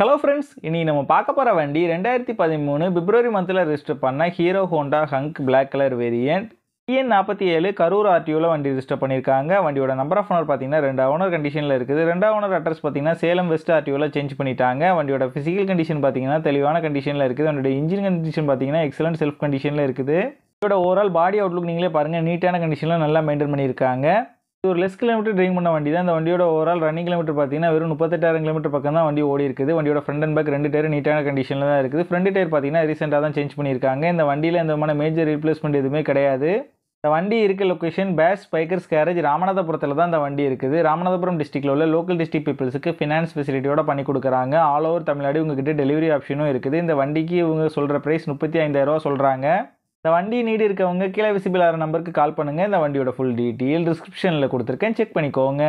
Hello friends, இனி நம்ம பார்க்க போகிற வண்டி 2013 பிப்ரவரி மந்தில் ரெஜிஸ்டர் பண்ண Hero Honda Hunk black colour variant EN47 Karur ஆர்டிஓவில் வண்டி ரெஜிஸ்டர் பண்ணியிருக்காங்க. வண்டியோட நம்பர் ஆஃப் ஓனர் பார்த்தீங்கன்னா 2 ஓனர் கண்டிஷனில் இருக்குது. 2 ஓனர் அட்ரஸ் பார்த்தீங்கன்னா சேலம் வெஸ்ட் ஆர்டிஓவில் சேஞ்ச் பண்ணிட்டாங்க. வண்டியோட ஃபிசிக்கல் கண்டிஷன் பார்த்தீங்கன்னா தெளிவான கண்டிஷனில் இருக்குது. வண்டியோட இன்ஜின் கண்டிஷன் பார்த்தீங்கன்னா எக்ஸலன்ட் செல்ஃப் கண்டிஷனில் இருக்குது. இதோட ஓவரால் பாடி அவுட்லுக் நீங்களே பாருங்கள், நீட்டான கண்டிஷனில் நல்லா மெயின்டைன் பண்ணியிருக்காங்க. இது ஒரு லெஸ் கிலோமீட்டர் ட்ரைவ் பண்ண வண்டி தான். இந்த வண்டியோட ஓவரால் ரன்னிங் கிலோமீட்டர் பார்த்தீங்கன்னா வெறும் 38,000 கிலோமீட்டர் பக்கம் தான் வண்டி ஓடி இருக்குது. வண்டியோட ஃப்ரண்ட் அண்ட் பேக் 2 டயர் நீட்டான கண்டிஷனில் தான் இருக்குது. ஃப்ரண்ட் டயர் பார்த்தீங்கன்னா ரீசெண்டாக தான் சேஞ்ச் பண்ணியிருக்காங்க. இந்த வண்டியில் எந்த விதமான மேஜர் ரீப்ளேஸ்மெண்ட் எதுவுமே கிடையாது. இந்த வண்டி இருக்க லொக்கேஷன் பேஸ் பைக்கர்ஸ் கேரேஜ் ராமநாதபுரத்தில் தான் இந்த வண்டி இருக்குது. ராமநாதபுரம் டிஸ்ட்ரிக்டில் உள்ள லோக்கல் டிஸ்ட்ரிக்ட் பீப்புள்ஸுக்கு ஃபினான்ஸ் ஃபெசிலிட்டியோட பண்ணி கொடுக்குறாங்க. ஆல் ஓவர் தமிழ்நாடு உங்ககிட்ட டெலிவரி ஆப்ஷனும் இருக்குது. இந்த வண்டிக்கு இவங்க சொல்கிற ப்ரைஸ் 35,000 சொல்கிறாங்க. இந்த வண்டி நீடு இருக்கவங்க கீழே விசிபிள் ஆகிற நம்பருக்கு கால் பண்ணுங்கள். இந்த வண்டியோட ஃபுல் டீட்டெயில் டிஸ்கிரிப்ஷனில் கொடுத்துருக்கேன், செக் பண்ணிக்கோங்க.